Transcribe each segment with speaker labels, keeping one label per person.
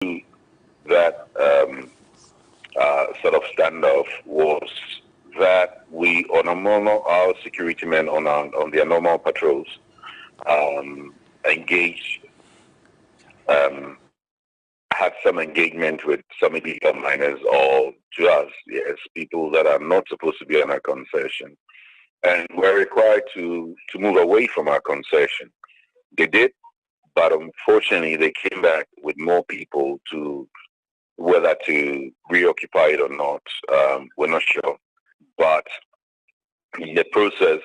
Speaker 1: that sort of standoff was that we, on our security men on their normal patrols, engaged, had some engagement with some illegal miners, or to us, yes, people that are not supposed to be on our concession, and we're required to move away from our concession. They did, but unfortunately, they came back with more people to whether to reoccupy it or not. We're not sure, but in the process,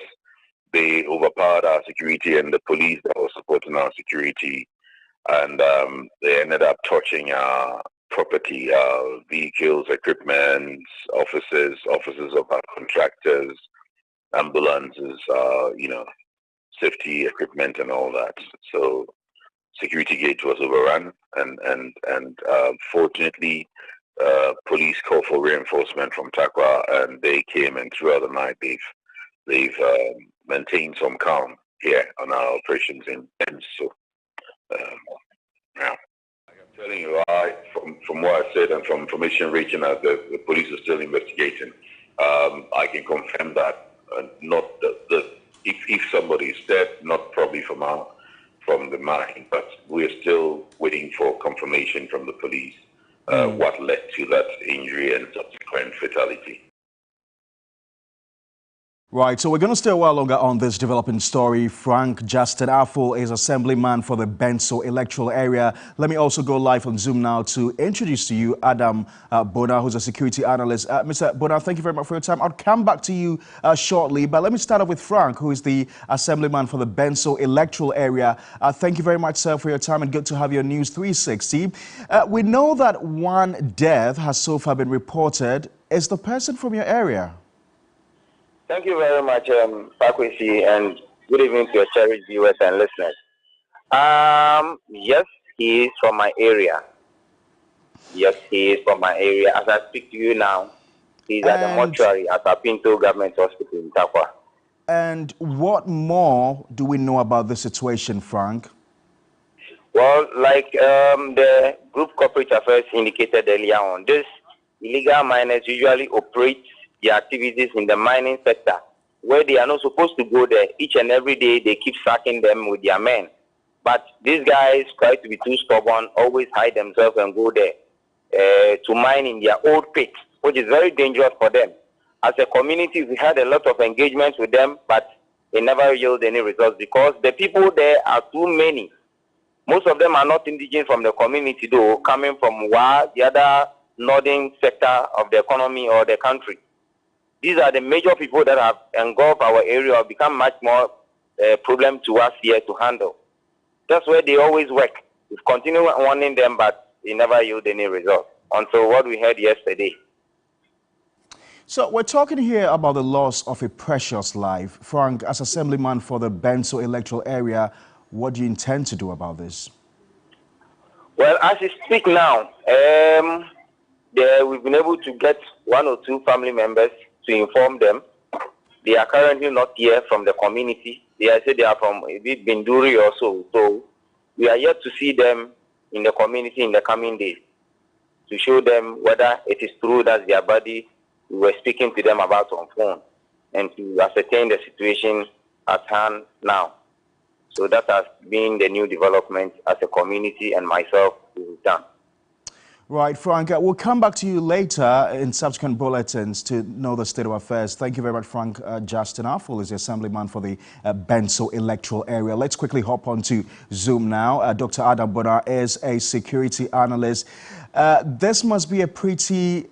Speaker 1: they overpowered our security and the police that was supporting our security, and they ended up touching our property, our vehicles, equipment, offices of our contractors, ambulances, safety equipment and all that. So security gate was overrun, and fortunately, police called for reinforcement from Takwa, and they came, and throughout the night they've maintained some calm here on our operations in Benz. So now, like I'm telling you, from what I said and from information reaching us, the police are still investigating. I can confirm that not if somebody is dead, not probably from the mine, but we're still waiting for confirmation from the police what led to that injury and subsequent fatality.
Speaker 2: Right, so we're going to stay a while longer on this developing story. Frank Justin Afful is assemblyman for the Benso electoral area. Let me also go live on Zoom now to introduce to you Adam Bona, who's a security analyst. Mr. Bona, thank you very much for your time. I'll come back to you shortly, but let me start off with Frank, who is the assemblyman for the Benso electoral area. Thank you very much, sir, for your time, and good to have you on News 360. We know that one death has so far been reported. Is the person from your area?
Speaker 3: Thank you very much, Pakwesi, and good evening to your cherished viewers and listeners. Yes, he is from my area. Yes, he is from my area. As I speak to you now, he's at the mortuary at Apinto Government Hospital in Takwa.
Speaker 2: And what more do we know about the situation, Frank?
Speaker 3: Well, like the Group Corporate Affairs indicated earlier on, these illegal miners usually operate their activities in the mining sector, where they are not supposed to go there. Each and every day, they keep sacking them with their men. But these guys try to be too stubborn, always hide themselves and go there to mine in their old pits, which is very dangerous for them. As a community, we had a lot of engagements with them, but they never yield any results because the people there are too many. Most of them are not indigenous from the community, though, coming from Wa, the other northern sector of the economy or the country. These are the major people that have engulfed our area, have become much more problem to us here to handle. That's where they always work. We've continued warning them, but they never yield any result until what we heard yesterday.
Speaker 2: So we're talking here about the loss of a precious life. Frank, as assemblyman for the Benso electoral area, what do you intend to do about this?
Speaker 3: Well, as we speak now, we've been able to get one or two family members to inform them. They are currently not here from the community. They are from Binduri or so. So we are yet to see them in the community in the coming days to show them whether it is true that their body, we were speaking to them about on phone, and to ascertain the situation at hand now. So that has been the new development as a community and myself we've done.
Speaker 2: Right, Frank, we'll come back to you later in subsequent bulletins to know the state of affairs. Thank you very much, Frank Justin Afful is the assemblyman for the Benso electoral area. Let's quickly hop on to Zoom now. Dr. Adam Bona is a security analyst. This must be a pretty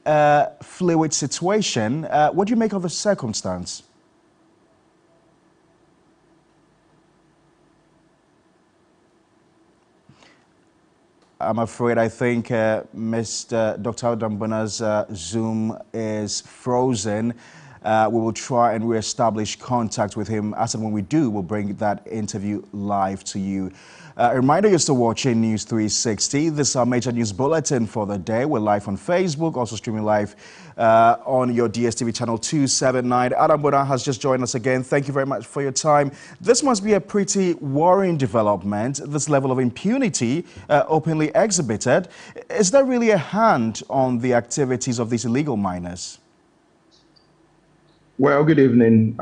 Speaker 2: fluid situation. What do you make of the circumstance? I'm afraid I think Mr. Dr. Adam Bona's Zoom is frozen. We will try and reestablish contact with him. As and when we do, we'll bring that interview live to you. A reminder, you're still watching News 360. This is our major news bulletin for the day. We're live on Facebook, also streaming live on your DSTV channel 279. Adam Bona has just joined us again. Thank you very much for your time. This must be a pretty worrying development, this level of impunity openly exhibited. Is there really a hand on the activities of these illegal miners?
Speaker 4: Well, good evening.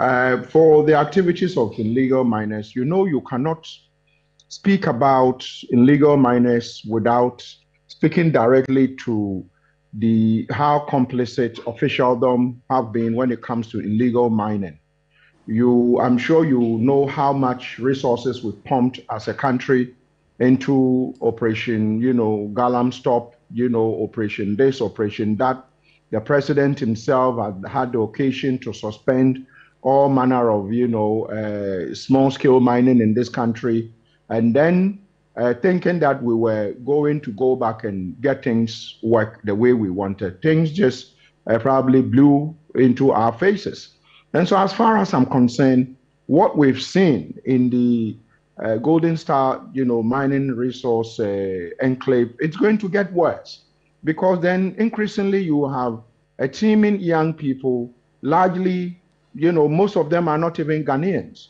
Speaker 4: For the activities of illegal miners, you cannot speak about illegal miners without speaking directly to how complicit officialdom have been when it comes to illegal mining. I'm sure you know how much resources we've pumped as a country into Operation, Galam Stop, Operation this, Operation that. The president himself had the occasion to suspend all manner of, small-scale mining in this country. And then thinking that we were going to go back and get things work the way we wanted. Things just probably blew into our faces. And so as far as I'm concerned, what we've seen in the Golden Star, mining resource enclave, it's going to get worse. Because then increasingly you have a teeming young people, largely, most of them are not even Ghanaians,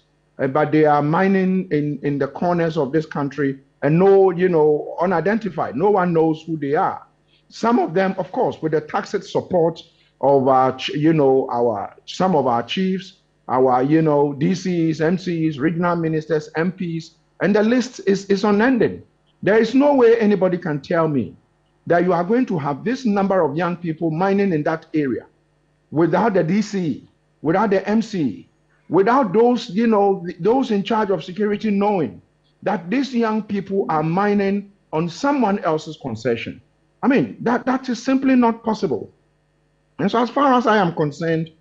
Speaker 4: but they are mining in the corners of this country and unidentified. No one knows who they are. Some of them, of course, with the tacit support of some of our chiefs, our, DCs, MCs, regional ministers, MPs, and the list is unending. There is no way anybody can tell me that you are going to have this number of young people mining in that area without the DC, without the MC, without those, those in charge of security knowing that these young people are mining on someone else's concession. I mean, that is simply not possible. And so as far as I am concerned,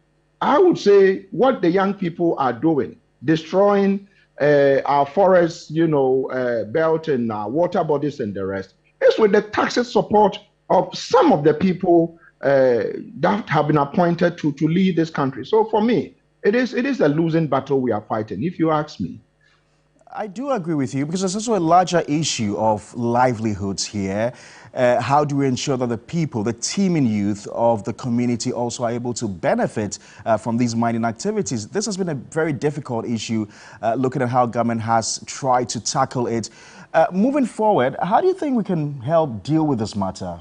Speaker 4: I would say what the young people are doing, destroying our forests, belt and our water bodies and the rest, is with the tacit support of some of the people that have been appointed to lead this country. So for me, it is a losing battle we are fighting, if you ask me.
Speaker 2: I do agree with you, because there's also a larger issue of livelihoods here. How do we ensure that the people, the teeming youth of the community also are able to benefit from these mining activities? This has been a very difficult issue, looking at how government has tried to tackle it. Moving forward, how do you think we can help deal with this matter?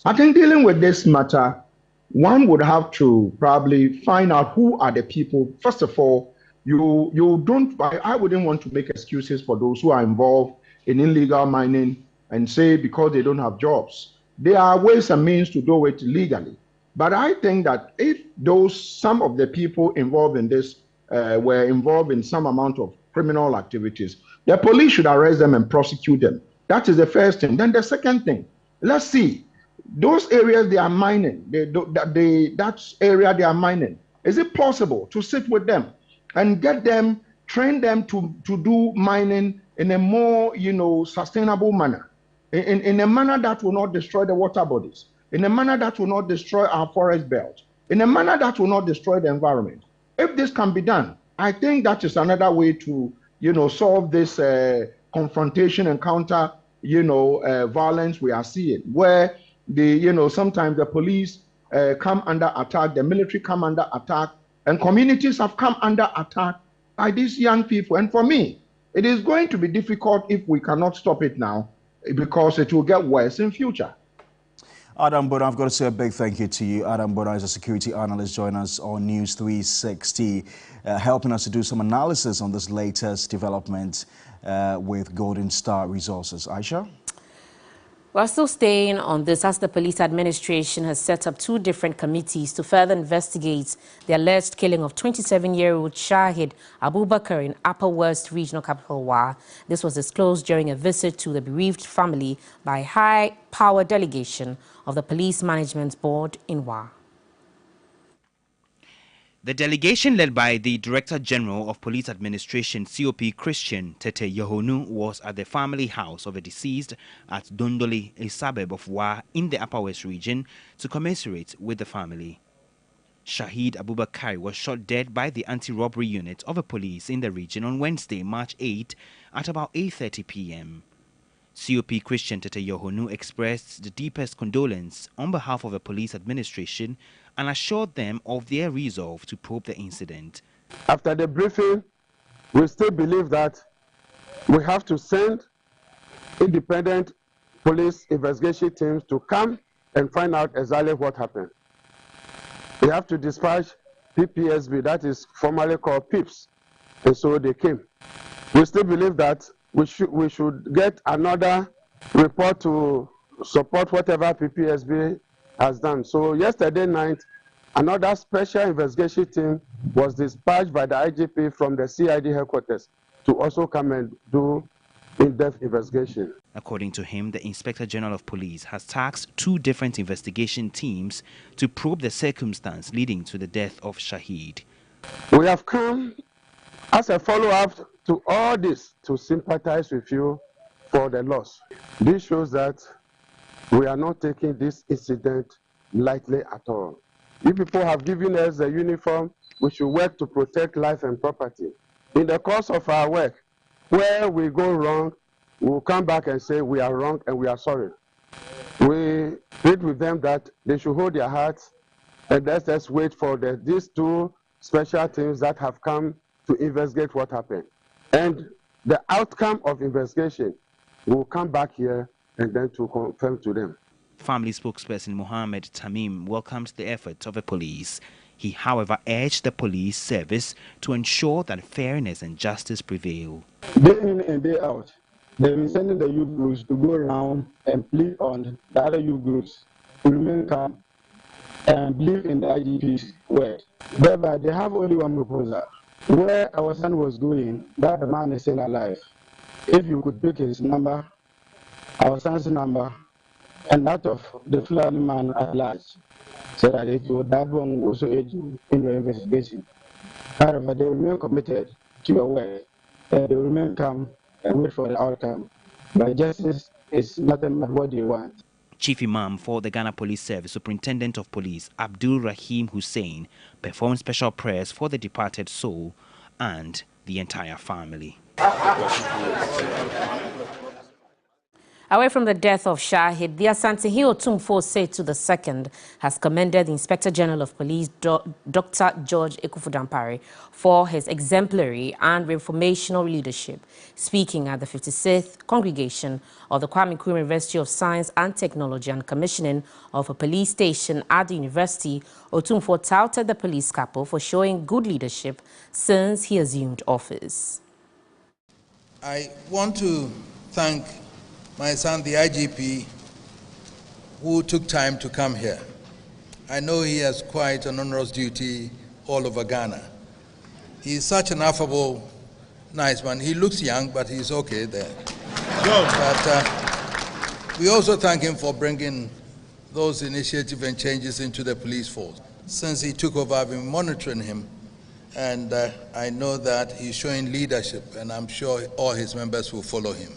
Speaker 4: I think dealing with this matter, one would have to probably find out who are the people. First of all, I wouldn't want to make excuses for those who are involved in illegal mining and say because they don't have jobs. There are ways and means to do it legally. But I think that if some of the people involved in this were involved in some amount of criminal activities, the police should arrest them and prosecute them. That is the first thing. Then the second thing, let's see, those areas they are mining, that area they are mining, is it possible to sit with them and get them, train them to do mining in a more, sustainable manner, in a manner that will not destroy the water bodies, in a manner that will not destroy our forest belt, in a manner that will not destroy the environment? If this can be done, I think that is another way to solve this confrontation and counter, violence we are seeing, where sometimes the police come under attack, the military come under attack, and communities have come under attack by these young people. And for me, it is going to be difficult if we cannot stop it now, because it will get worse in future.
Speaker 2: Adam Bona, I've got to say a big thank you to you. Adam Bona is a security analyst joining us on News 360, helping us to do some analysis on this latest development with Golden Star Resources. Aisha?
Speaker 5: We're still staying on this, as the police administration has set up 2 different committees to further investigate the alleged killing of 27-year-old Shahid Abubakar in Upper West Regional Capital Wa. This was disclosed during a visit to the bereaved family by a high-power delegation of the Police Management Board in Wa.
Speaker 6: The delegation, led by the Director General of Police Administration, COP Christian Tete Yohonu, was at the family house of the deceased at Dondoli, a suburb of Wa in the Upper West region, to commiserate with the family. Shahid Abubakar was shot dead by the anti-robbery unit of the police in the region on Wednesday, March 8 at about 8:30 p.m. COP Christian Tete Yohonu expressed the deepest condolence on behalf of the police administration and assured them of their resolve to probe the incident.
Speaker 7: After the briefing, we still believe that we have to send independent police investigation teams to come and find out exactly what happened. We have to dispatch PPSB, that is formerly called PIPS, and so they came. We still believe that we should get another report to support whatever PPSB has done. So yesterday night, another special investigation team was dispatched by the IGP from the CID headquarters to also come and do in-depth investigation.
Speaker 6: According to him, the Inspector General of Police has tasked 2 different investigation teams to probe the circumstance leading to the death of Shahid.
Speaker 7: We have come as a follow-up to all this to sympathize with you for the loss. This shows that we are not taking this incident lightly at all. You people have given us a uniform, we should work to protect life and property. In the course of our work, where we go wrong, we'll come back and say we are wrong and we are sorry. We plead with them that they should hold their hearts and let us wait for these 2 special teams that have come to investigate what happened. And the outcome of investigation will come back here and then to confirm to them.
Speaker 6: Family spokesperson Mohammed Tamim welcomes the efforts of the police. He, however, urged the police service to ensure that fairness and justice prevail.
Speaker 8: Day in and day out, they've been sending the youth groups to go around and plead on the other youth groups to remain calm and believe in the IGP's word. Thereby, they have only one proposal. Where our son was going, that the man is still alive. If you could pick his number, our son's number, and that of the Fulani man at large, so that it would that one also aid you in your investigation. However, they remain committed to your work, and they remain calm and wait for the outcome. But justice is nothing but what they want.
Speaker 6: Chief Imam for the Ghana Police Service, Superintendent of Police Abdul Rahim Hussein, performed special prayers for the departed soul and the entire family.
Speaker 5: Away from the death of Shahid, the Asante Otumfuo Setu II has commended the Inspector General of Police, Dr. George Ekufu-Dampare, for his exemplary and reformational leadership. Speaking at the 56th congregation of the Kwame Nkrumah University of Science and Technology and commissioning of a police station at the university, Otumfuo touted the police capo for showing good leadership since he assumed office.
Speaker 9: I want to thank my son, the IGP, who took time to come here. I know he has quite an onerous duty all over Ghana. He's such an affable, nice man. He looks young, but he's okay there. But we also thank him for bringing those initiatives and changes into the police force. Since he took over, I've been monitoring him, and I know that he's showing leadership, and I'm sure all his members will follow him.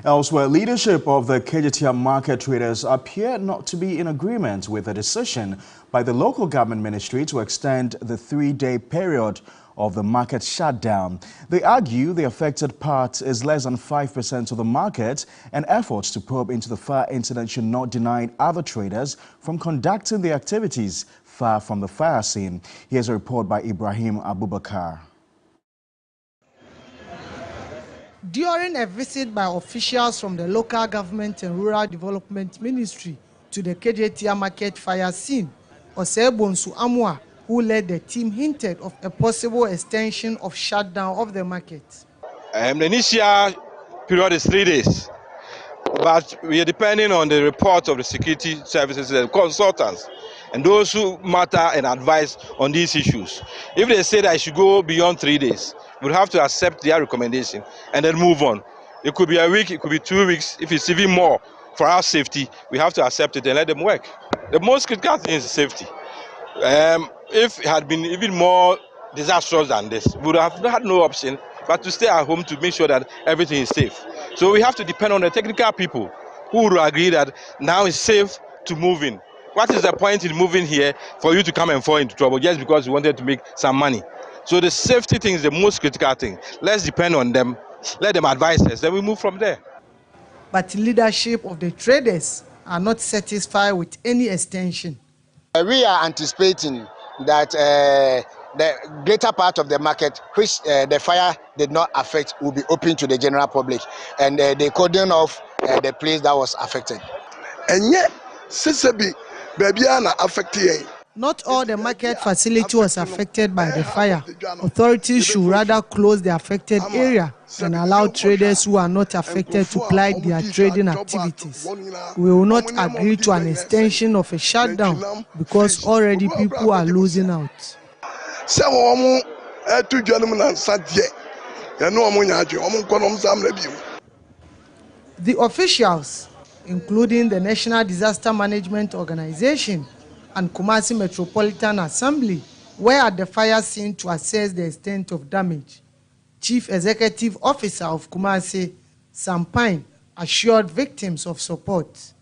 Speaker 2: Elsewhere, leadership of the KJTR market traders appear not to be in agreement with a decision by the local government ministry to extend the 3-day period of the market shutdown. They argue the affected part is less than 5% of the market, and efforts to probe into the fire incident should not deny other traders from conducting their activities far from the fire scene. Here's a report by Ibrahim Abubakar.
Speaker 10: During a visit by officials from the local government and rural development ministry to the KJTR market fire scene, Osebonsu Amwa, who led the team, hinted of a possible extension of shutdown of the market.
Speaker 11: The initial period is 3 days, but we are depending on the report of the security services and consultants and those who matter and advise on these issues. If they say that I should go beyond 3 days, we'll have to accept their recommendation and then move on. It could be a week, it could be 2 weeks. If it's even more for our safety, we have to accept it and let them work. The most critical thing is safety. If it had been even more disastrous than this, we would have had no option but to stay at home to make sure that everything is safe. So we have to depend on the technical people who will agree that now it's safe to move in. What is the point in moving here for you to come and fall into trouble just because you wanted to make some money? So the safety thing is the most critical thing. Let's depend on them, let them advise us, then we move from there.
Speaker 10: But leadership of the traders are not satisfied with any extension.
Speaker 12: We are anticipating that the greater part of the market, which the fire did not affect, will be open to the general public, and the cordon off the place that was affected.
Speaker 13: And yet,
Speaker 10: not all the market facility was affected by the fire. Authorities should rather close the affected area and allow traders who are not affected to ply their trading activities. We will not agree to an extension of a shutdown because already people are losing out. The officials, including the National Disaster Management Organization and Kumasi Metropolitan Assembly, were at the fire scene to assess the extent of damage. Chief Executive Officer of Kumasi, Sampine, assured victims of support.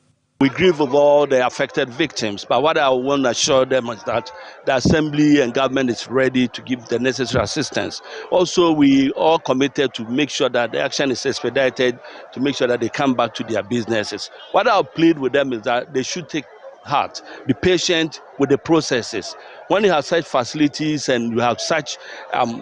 Speaker 14: We grieve with all the affected victims, but what I want to assure them is that the Assembly and government is ready to give the necessary assistance. Also, we are committed to make sure that the action is expedited, to make sure that they come back to their businesses. What I'll plead with them is that they should take heart, be patient with the processes. When you have such facilities and you have such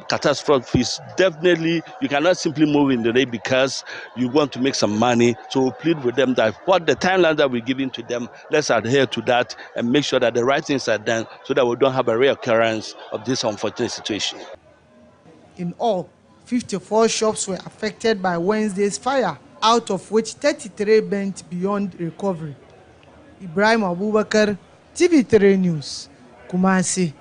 Speaker 14: catastrophes, definitely you cannot simply move in the day because you want to make some money. So we plead with them that what the timeline that we're giving to them, let's adhere to that and make sure that the right things are done so that we don't have a reoccurrence of this unfortunate situation.
Speaker 10: In all, 54 shops were affected by Wednesday's fire, out of which 33 burnt beyond recovery. Ibrahim Abubakar, TV3 News, Kumasi.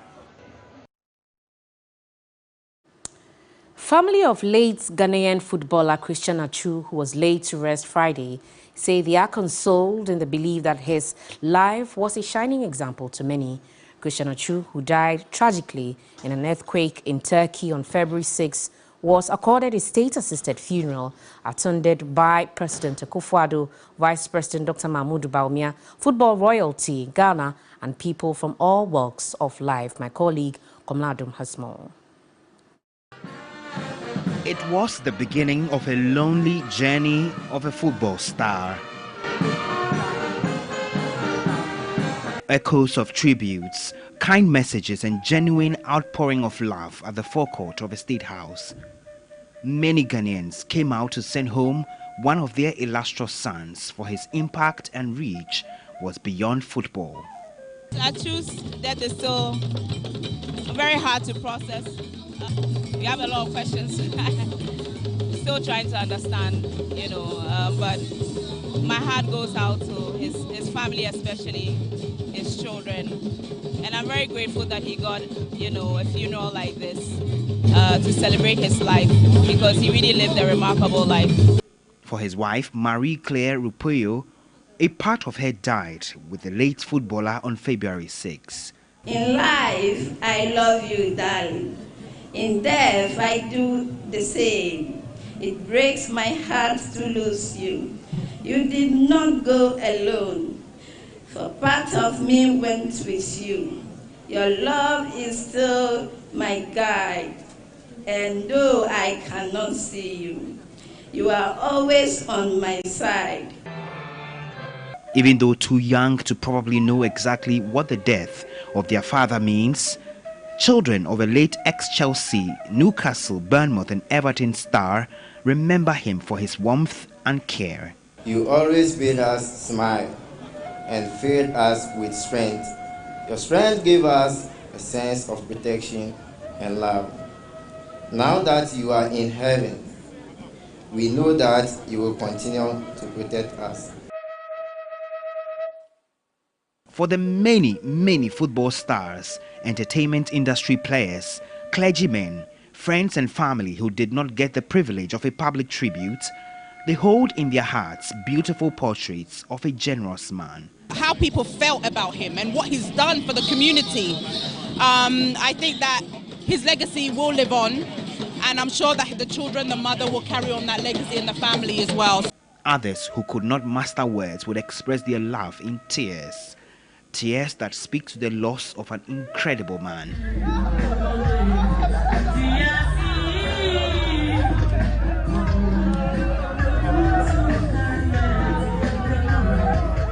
Speaker 5: Family of late Ghanaian footballer Christian Atsu, who was laid to rest Friday, say they are consoled in the belief that his life was a shining example to many. Christian Atsu, who died tragically in an earthquake in Turkey on February 6, was accorded a state-assisted funeral attended by President Akufo-Addo, Vice President Dr. Mahmoud Bawumia, football royalty, Ghana, and people from all walks of life. My colleague, Komladum, has more.
Speaker 6: It was the beginning of a lonely journey of a football star. Echoes of tributes, kind messages, and genuine outpouring of love at the forecourt of a state house. Many Ghanaians came out to send home one of their illustrious sons, for his impact and reach was beyond football.
Speaker 15: Atsu's death is still very hard to process. We have a lot of questions. Still trying to understand, but my heart goes out to his family, especially his children. And I'm very grateful that he got, a funeral like this to celebrate his life, because he really lived a remarkable life.
Speaker 6: For his wife, Marie-Claire Rupuyo, a part of her died with the late footballer on February 6.
Speaker 16: In life, I love you, darling. In death, I do the same. It breaks my heart to lose you. You did not go alone, for part of me went with you. Your love is still my guide, and though I cannot see you, you are always on my side.
Speaker 6: Even though too young to probably know exactly what the death of their father means, children of a late ex-Chelsea, Newcastle, Bournemouth and Everton star remember him for his warmth and care.
Speaker 17: You always made us smile and filled us with strength. Your strength gave us a sense of protection and love. Now that you are in heaven, we know that you will continue to protect us.
Speaker 6: For the many, many football stars, entertainment industry players, clergymen, friends and family who did not get the privilege of a public tribute, they hold in their hearts beautiful portraits of a generous man.
Speaker 18: How people felt about him and what he's done for the community. I think that his legacy will live on, And I'm sure that the children, the mother, will carry on that legacy in the family as well.
Speaker 6: Others who could not master words would express their love in tears. Tears that speak to the loss of an incredible man.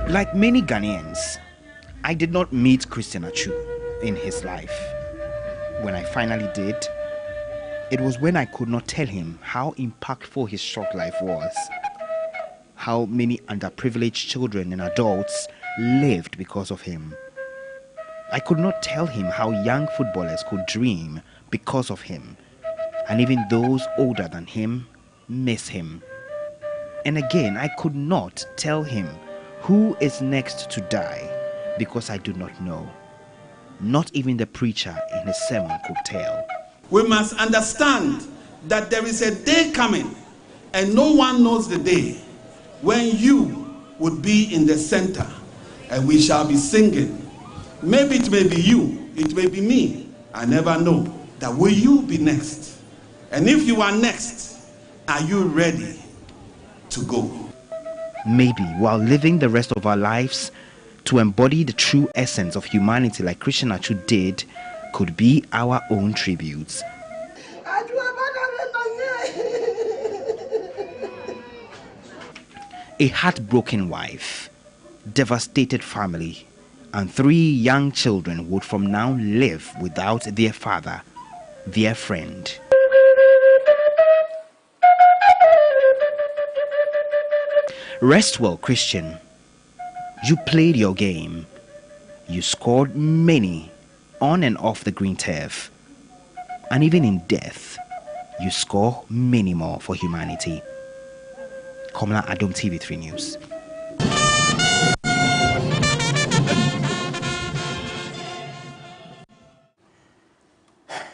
Speaker 6: Like many Ghanaians, I did not meet Christian Atsu in his life. When I finally did, it was when I could not tell him how impactful his short life was. How many underprivileged children and adults lived because of him. I could not tell him how young footballers could dream because of him, and even those older than him miss him. And again, I could not tell him who is next to die because I do not know. Not even the preacher in his sermon could tell.
Speaker 13: We must understand that there is a day coming, and no one knows the day, when you would be in the center and we shall be singing. Maybe it may be you, it may be me, I never know. That will you be next? And if you are next, are you ready to go?
Speaker 6: Maybe while living the rest of our lives to embody the true essence of humanity like Christian Atsu did could be our own tributes. A heartbroken wife, devastated family, and 3 young children would from now live without their father, their friend. Rest well, Christian. You played your game. You scored many on and off the green turf. And even in death, you score many more for humanity. Komla Adom, TV3 News.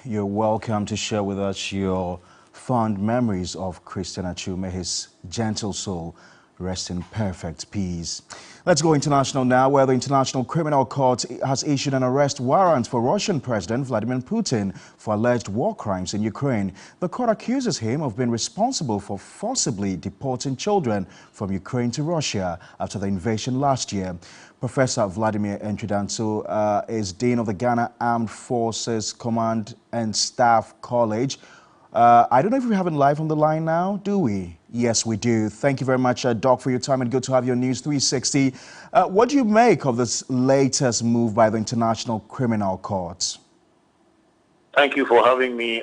Speaker 2: You're welcome to share with us your fond memories of Christian Atsu. May his gentle soul rest in perfect peace. Let's go international now, where the International Criminal Court has issued an arrest warrant for Russian President Vladimir Putin for alleged war crimes in Ukraine. The court accuses him of being responsible for forcibly deporting children from Ukraine to Russia after the invasion last year. Professor Vladimir Entrydanso is Dean of the Ghana Armed Forces Command and Staff College. I don't know if we have him live on the line now, do we? Yes, we do. Thank you very much, Doc, for your time, and good to have you on News 360. What do you make of this latest move by the International Criminal Court?
Speaker 19: Thank you for having me.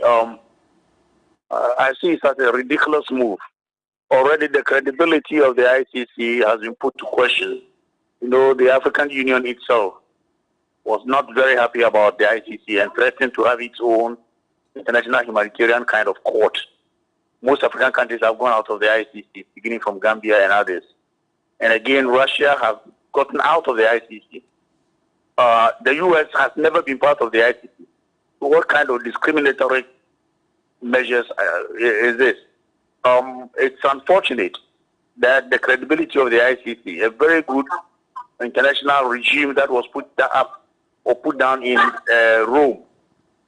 Speaker 19: I see it as a ridiculous move. Already the credibility of the ICC has been put to question. You know, the African Union itself was not very happy about the ICC and threatened to have its own international humanitarian kind of court. Most African countries have gone out of the ICC, beginning from Gambia and others. And again, Russia has gotten out of the ICC. The U.S. has never been part of the ICC. So what kind of discriminatory measures is this? It's unfortunate that the credibility of the ICC, a very good international regime that was put up or put down in Rome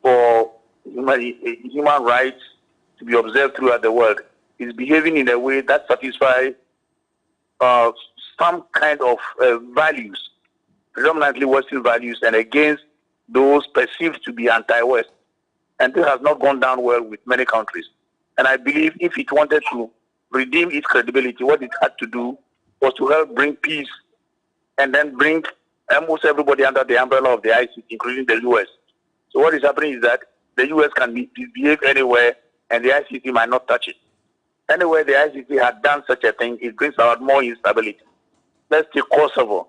Speaker 19: for human rights to be observed throughout the world, is behaving in a way that satisfies some kind of values, predominantly Western values, and against those perceived to be anti-West. And this has not gone down well with many countries. And I believe if it wanted to redeem its credibility, what it had to do was to help bring peace and then bring almost everybody under the umbrella of the ICC, including the U.S. So what is happening is that the U.S. can behave anywhere and the ICC might not touch it. Anywhere the ICC had done such a thing, it brings about more instability. Let's take Kosovo.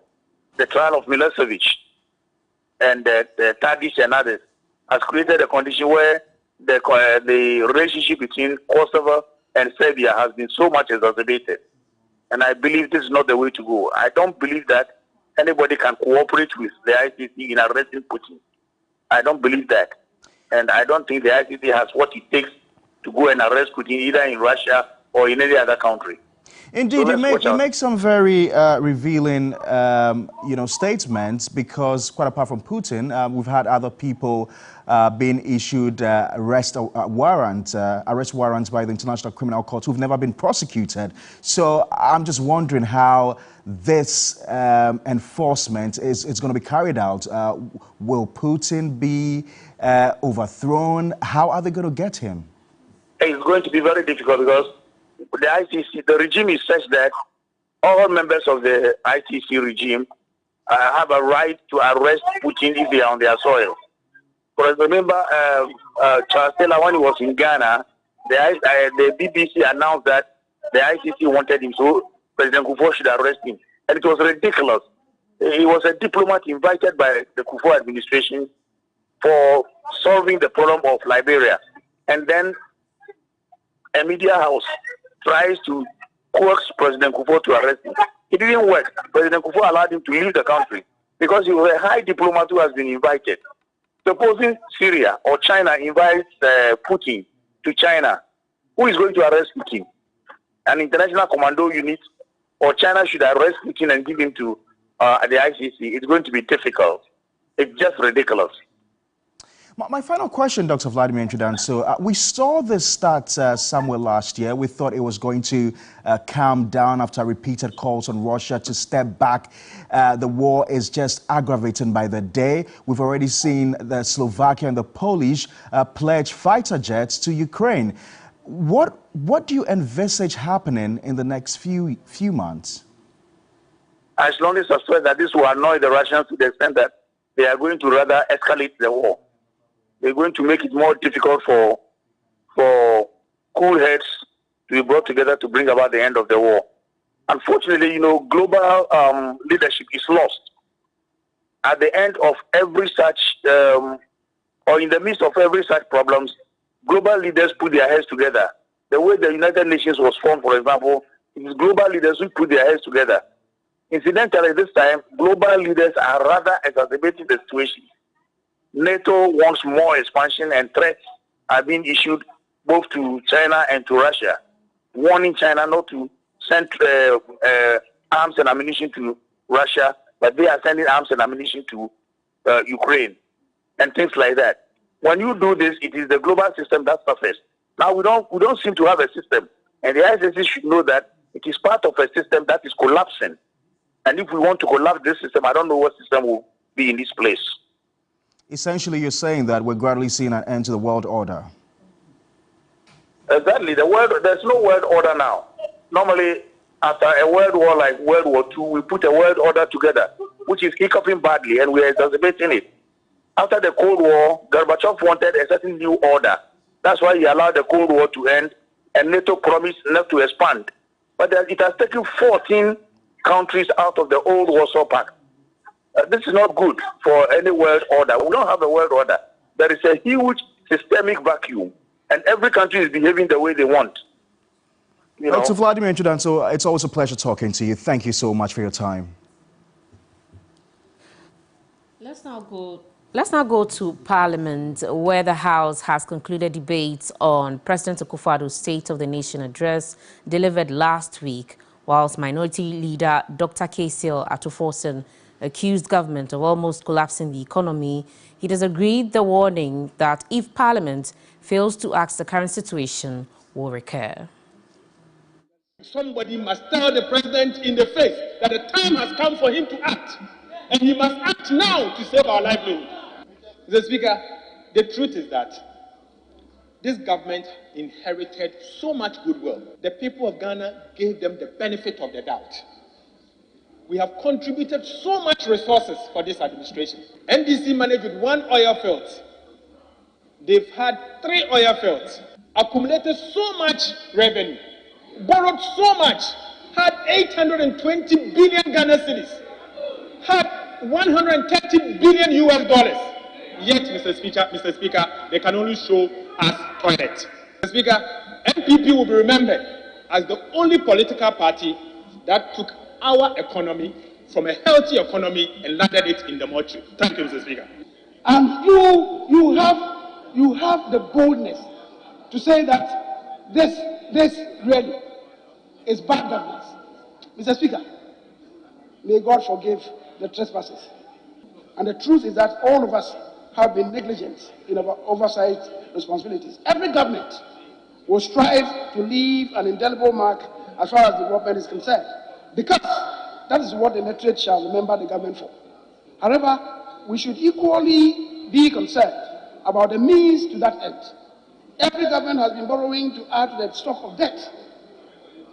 Speaker 19: The trial of Milosevic and Tadic and others has created a condition where the relationship between Kosovo and Serbia has been so much exacerbated. And I believe this is not the way to go. I don't believe that anybody can cooperate with the ICC in arresting Putin. I don't believe that. And I don't think the ICC has what it takes to go and arrest Putin either in Russia or in any other country.
Speaker 2: Indeed, you make some very revealing, statements, because quite apart from Putin, we've had other people being issued arrest warrants by the International Criminal Court who've never been prosecuted. So I'm just wondering how this enforcement is going to be carried out. Will Putin be overthrown? How are they going to get him?
Speaker 19: It's going to be very difficult because the ICC, the regime is such that all members of the ICC regime have a right to arrest Putin if they are on their soil. For example, remember Charles Taylor, when he was in Ghana, the BBC announced that the ICC wanted him, so President Kufuor should arrest him. And it was ridiculous. He was a diplomat invited by the Kufuor administration for solving the problem of Liberia. And then a media house tries to coax President Kufuor to arrest him. It didn't work. President Kufuor allowed him to leave the country because he was a high diplomat who has been invited. Supposing Syria or China invites Putin to China, who is going to arrest Putin? An international commando unit, or China should arrest Putin and give him to the ICC? It's going to be difficult. It's just ridiculous.
Speaker 2: My final question, Dr. Vladimir Ntrudance. So we saw this start somewhere last year. We thought it was going to calm down after repeated calls on Russia to step back. The war is just aggravating by the day. We've already seen the Slovakia and the Polish pledge fighter jets to Ukraine. What do you envisage happening in the next few months?
Speaker 19: I strongly suspect that this will annoy the Russians to the extent that they are going to rather escalate the war. They're going to make it more difficult for cool heads to be brought together to bring about the end of the war. Unfortunately, global leadership is lost. At the end of every such, or in the midst of every such problems, global leaders put their heads together. The way the United Nations was formed, for example, it is global leaders who put their heads together. Incidentally, this time, global leaders are rather exacerbating the situation. NATO wants more expansion, and threats are being issued both to China and to Russia, warning China not to send arms and ammunition to Russia, but they are sending arms and ammunition to Ukraine and things like that. When you do this, it is the global system that suffers. Now we don't seem to have a system, and the ICC should know that it is part of a system that is collapsing. And if we want to collapse this system, I don't know what system will be in this place.
Speaker 2: Essentially, you're saying that we're gradually seeing an end to the world order.
Speaker 19: Exactly. There's no world order now. Normally, after a world war like World War II, we put a world order together, which is hiccuping badly, and we are exacerbating it. After the Cold War, Gorbachev wanted a certain new order. That's why he allowed the Cold War to end, and NATO promised not to expand. But it has taken 14 countries out of the old Warsaw Pact. This is not good for any world order. We don't have a world order. There is a huge systemic vacuum, and every country is behaving the way they want.
Speaker 2: Dr. Vladimir Ntrudance, so it's always a pleasure talking to you. Thank you so much for your time.
Speaker 5: Let's now go to Parliament, where the House has concluded debates on President Akufo-Addo's State of the Nation address delivered last week, whilst Minority Leader Dr. Kasiel Atuforsen accused government of almost collapsing the economy. He disagreed the warning that if Parliament fails to act, the current situation will recur.
Speaker 20: Somebody must tell the president in the face that the time has come for him to act, and he must act now to save our livelihood. Mr. Speaker, the truth is that this government inherited so much goodwill. The people of Ghana gave them the benefit of the doubt. We have contributed so much resources for this administration. NDC managed with 1 oil field. They've had 3 oil fields, accumulated so much revenue, borrowed so much, had 820 billion Ghana cedis, had 130 billion US dollars. Yet, Mr. Speaker, they can only show us toilet. Mr. Speaker, MPP will be remembered as the only political party that took our economy from a healthy economy and landed it in the mortuary. Thank you, Mr. Speaker.
Speaker 21: And you have the boldness to say that this really is bad governance. Mr. Speaker, may God forgive the trespasses. And the truth is that all of us have been negligent in our oversight responsibilities. Every government will strive to leave an indelible mark as far as development is concerned, because that is what the electorate shall remember the government for. However, we should equally be concerned about the means to that end. Every government has been borrowing to add to the stock of debt.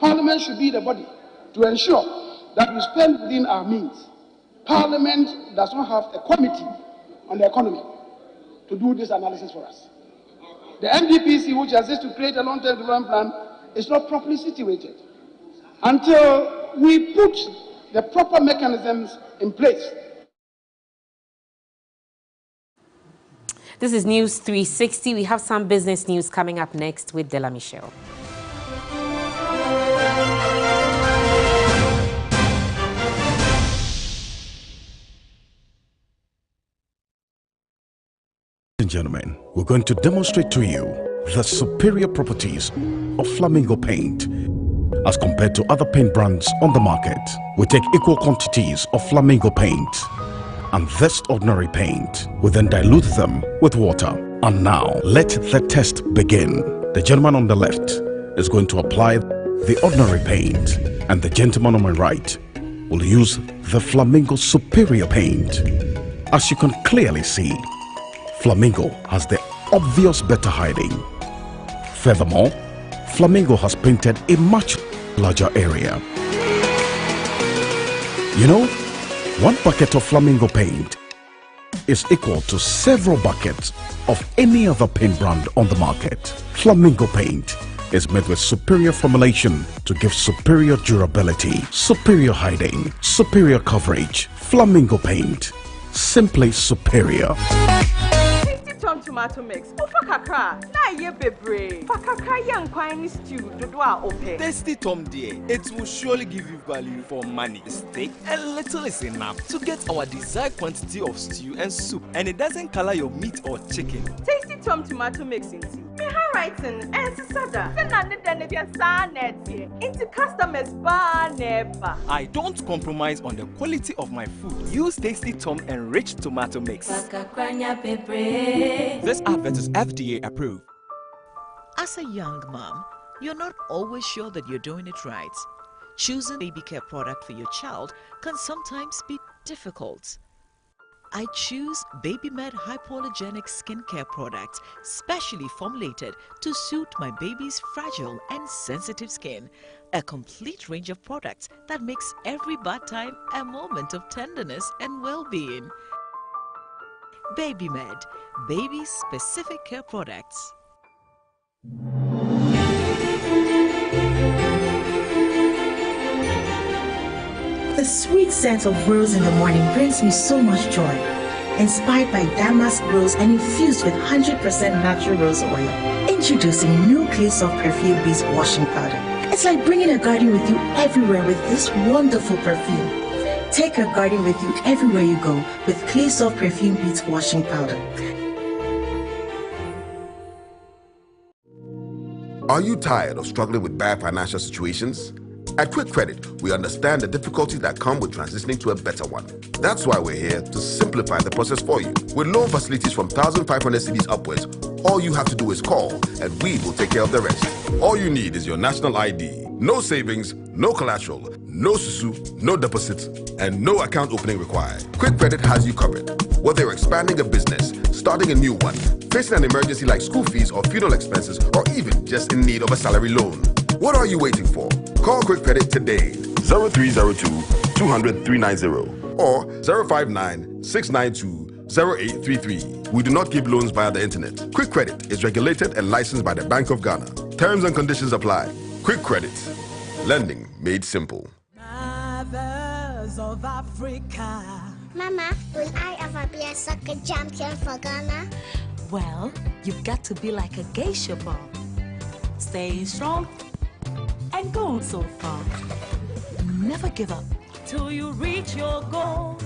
Speaker 21: Parliament should be the body to ensure that we spend within our means. Parliament does not have a committee on the economy to do this analysis for us. The NDPC, which exists to create a long-term development plan, is not properly situated until we put the proper mechanisms in place.
Speaker 5: This is News 360. We have some business news coming up next with Della Michelle.
Speaker 1: Ladies and gentlemen, we're going to demonstrate to you the superior properties of Flamingo paint as compared to other paint brands on the market. We take equal quantities of Flamingo paint and this ordinary paint. We then dilute them with water. And now, let the test begin. The gentleman on the left is going to apply the ordinary paint, and the gentleman on my right will use the Flamingo superior paint. As you can clearly see, Flamingo has the obvious better hiding. Furthermore, Flamingo has painted a much larger area. You know, 1 bucket of Flamingo paint is equal to several buckets of any other paint brand on the market. Flamingo paint is made with superior formulation to give superior durability, superior hiding, superior coverage. Flamingo paint, simply superior.
Speaker 22: Tomato mix. Fakakra. Na ye bebre. Fakakra yan kwani stew dodo a ope.
Speaker 23: Tasty Tom dear. It will surely give you value for money. Steak and little is enough to get our desired quantity of stew and soup, and it doesn't color your meat or chicken.
Speaker 22: Tasty Tom tomato mix into me handwriting and sada. Into customers bar never.
Speaker 23: I don't compromise on the quality of my food. Use Tasty Tom enriched tomato mix. This advert is FDA approved.
Speaker 24: As a young mom, you're not always sure that you're doing it right. Choosing a baby care product for your child can sometimes be difficult. I choose BabyMed hypoallergenic skincare products, specially formulated to suit my baby's fragile and sensitive skin. A complete range of products that makes every bath time a moment of tenderness and well-being. BabyMed, baby-specific care products.
Speaker 25: The sweet scent of rose in the morning brings me so much joy. Inspired by damask rose and infused with 100% natural rose oil. Introducing new Clay Soft Perfume Beads Washing Powder. It's like bringing a garden with you everywhere with this wonderful perfume. Take a garden with you everywhere you go with Clay Soft Perfume Beads Washing Powder.
Speaker 26: Are you tired of struggling with bad financial situations? At Quick Credit, we understand the difficulties that come with transitioning to a better one. That's why we're here to simplify the process for you. With loan facilities from 1,500 cedis upwards, all you have to do is call and we will take care of the rest. All you need is your national ID. No savings, no collateral, no susu, no deposits, and no account opening required. Quick Credit has you covered. Whether you're expanding a business, starting a new one, facing an emergency like school fees or funeral expenses, or even just in need of a salary loan. What are you waiting for? Call Quick Credit today. 0302 200 390 or 059 692 0833. We do not give loans via the internet. Quick Credit is regulated and licensed by the Bank of Ghana. Terms and conditions apply. Quick Credit. Lending made simple.
Speaker 27: Mothers of Africa.
Speaker 28: Mama, will I ever be a soccer champion for Ghana?
Speaker 27: Well, you've got to be like a geisha ball. Stay strong and go so far. Never give up till you reach your goal.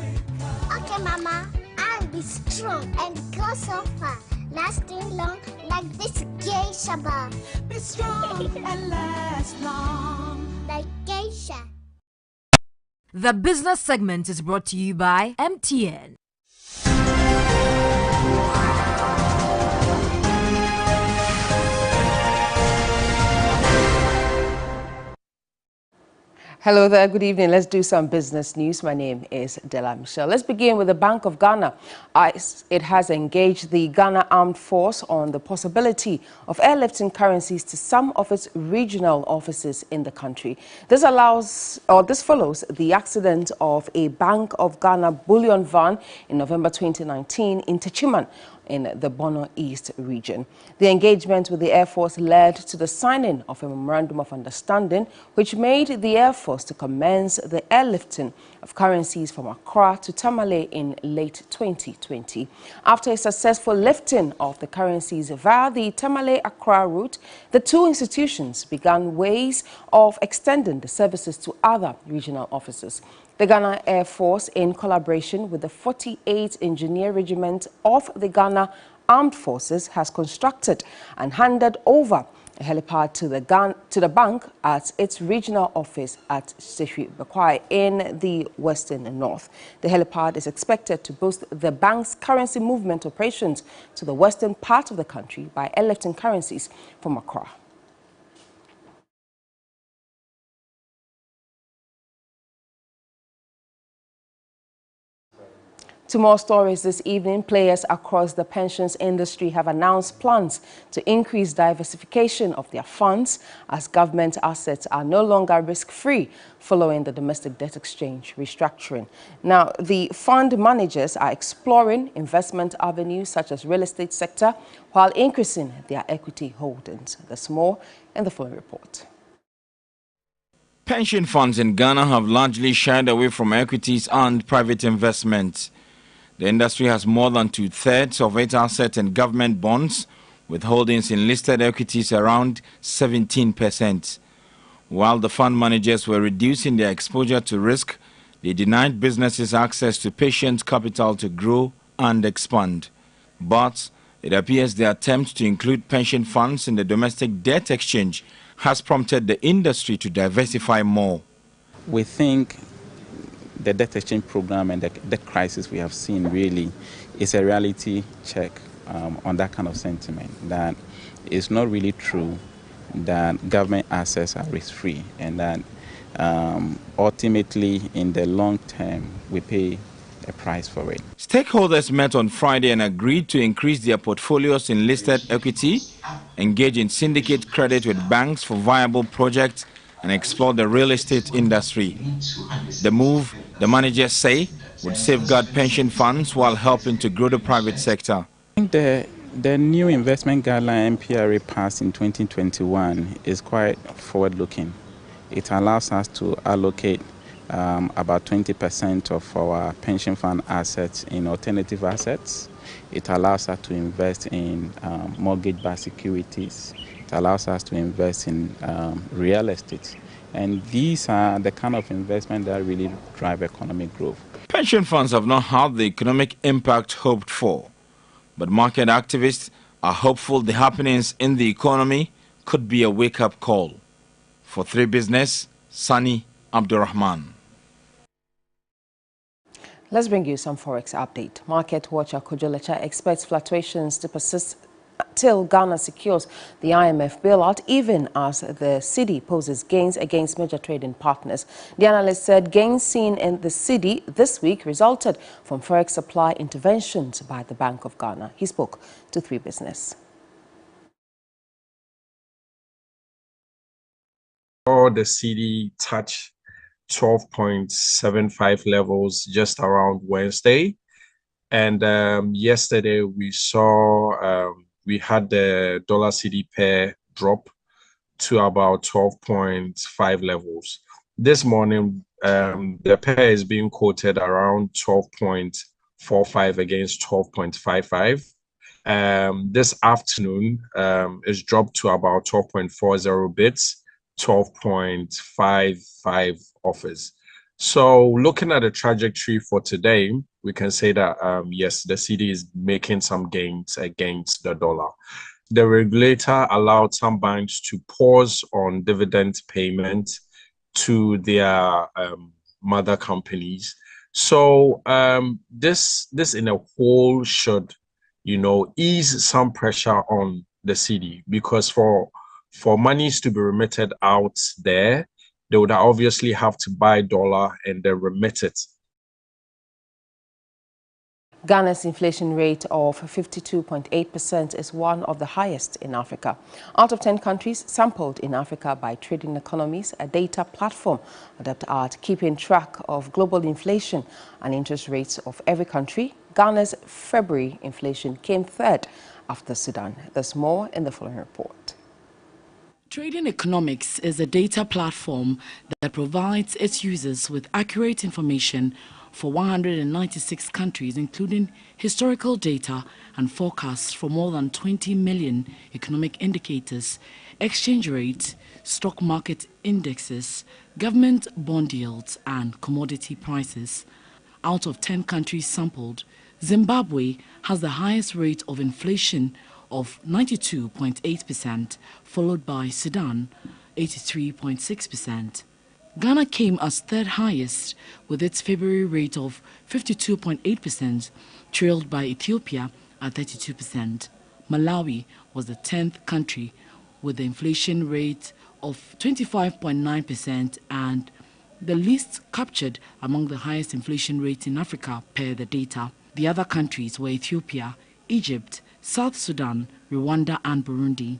Speaker 28: Okay, Mama, I'll be strong and go so far. lasting long like this geisha bar.
Speaker 27: Be strong and last long.
Speaker 28: Like geisha.
Speaker 3: The business segment is brought to you by MTN.
Speaker 4: Hello there, good evening. Let's do some business news. My name is Della Michelle. Let's begin with the Bank of Ghana. It has engaged the Ghana Armed Force on the possibility of airlifting currencies to some of its regional offices in the country. This follows the accident of a Bank of Ghana bullion van in November 2019 in Techiman, in the Bono East region. The engagement with the Air Force led to the signing of a memorandum of understanding which made the Air Force to commence the airlifting of currencies from Accra to Tamale in late 2020. After a successful lifting of the currencies via the Tamale-Accra route, the two institutions began ways of extending the services to other regional offices. The Ghana Air Force, in collaboration with the 48th Engineer Regiment of the Ghana Armed Forces, has constructed and handed over a helipad to the bank at its regional office at Sefwi Bekwai in the Western North. The helipad is expected to boost the bank's currency movement operations to the western part of the country by airlifting currencies from Accra. To more stories this evening, players across the pensions industry have announced plans to increase diversification of their funds as government assets are no longer risk-free following the domestic debt exchange restructuring. Now, the fund managers are exploring investment avenues such as real estate sector while increasing their equity holdings. There's more in the following report.
Speaker 7: Pension funds in Ghana have largely shied away from equities and private investments. The industry has more than 2/3 of its assets in government bonds, with holdings in listed equities around 17%. While the fund managers were reducing their exposure to risk, they denied businesses access to patient capital to grow and expand. But it appears the attempt to include pension funds in the domestic debt exchange has prompted the industry to diversify more.
Speaker 8: We think the debt exchange program and the debt crisis we have seen really is a reality check on that kind of sentiment, that it's not really true that government assets are risk-free, and that ultimately in the long term we pay a price for it.
Speaker 7: Stakeholders met on Friday and agreed to increase their portfolios in listed equity, engage in syndicate credit with banks for viable projects, and explore the real estate industry. The move, the managers say, would safeguard pension funds while helping to grow the private sector.
Speaker 8: I think the new investment guideline MPRA passed in 2021 is quite forward-looking. It allows us to allocate about 20% of our pension fund assets in alternative assets. It allows us to invest in mortgage-backed securities. It allows us to invest in real estate. And these are the kind of investment that really drive economic growth.
Speaker 7: Pension funds have not had the economic impact hoped for, but market activists are hopeful the happenings in the economy could be a wake-up call. For 3 Business, Sani Abdurrahman.
Speaker 4: Let's bring you some Forex update. Market watcher Kojo Lecha expects fluctuations to persist till Ghana secures the IMF bailout, even as the cedi poses gains against major trading partners. The analyst said gains seen in the cedi this week resulted from Forex supply interventions by the Bank of Ghana. He spoke to 3 Business.
Speaker 9: The cedi touched 12.75 levels just around Wednesday, and yesterday we saw we had the dollar cedi pair drop to about 12.5 levels. This morning the pair is being quoted around 12.45 against 12.55. This afternoon it's dropped to about 12.40 bits, 12.55 offers. So looking at the trajectory for today, we can say that, yes, the cedi is making some gains against the dollar. The regulator allowed some banks to pause on dividend payment to their mother companies. So this in a whole should, ease some pressure on the cedi, because for monies to be remitted out there, they would obviously have to buy dollar and then remit it.
Speaker 4: Ghana's inflation rate of 52.8% is one of the highest in Africa. Out of 10 countries sampled in Africa by Trading Economies, a data platform adept at keeping track of global inflation and interest rates of every country, Ghana's February inflation came third after Sudan. There's more in the following report.
Speaker 10: Trading Economics is a data platform that provides its users with accurate information for 196 countries, including historical data and forecasts for more than 20 million economic indicators, exchange rates, stock market indexes, government bond yields, and commodity prices. Out of 10 countries sampled, Zimbabwe has the highest rate of inflation of 92.8%, followed by Sudan, 83.6%. Ghana came as third highest with its February rate of 52.8%, trailed by Ethiopia at 32%. Malawi was the 10th country with the inflation rate of 25.9% and the least captured among the highest inflation rates in Africa per the data. The other countries were Ethiopia, Egypt, South Sudan, Rwanda and Burundi.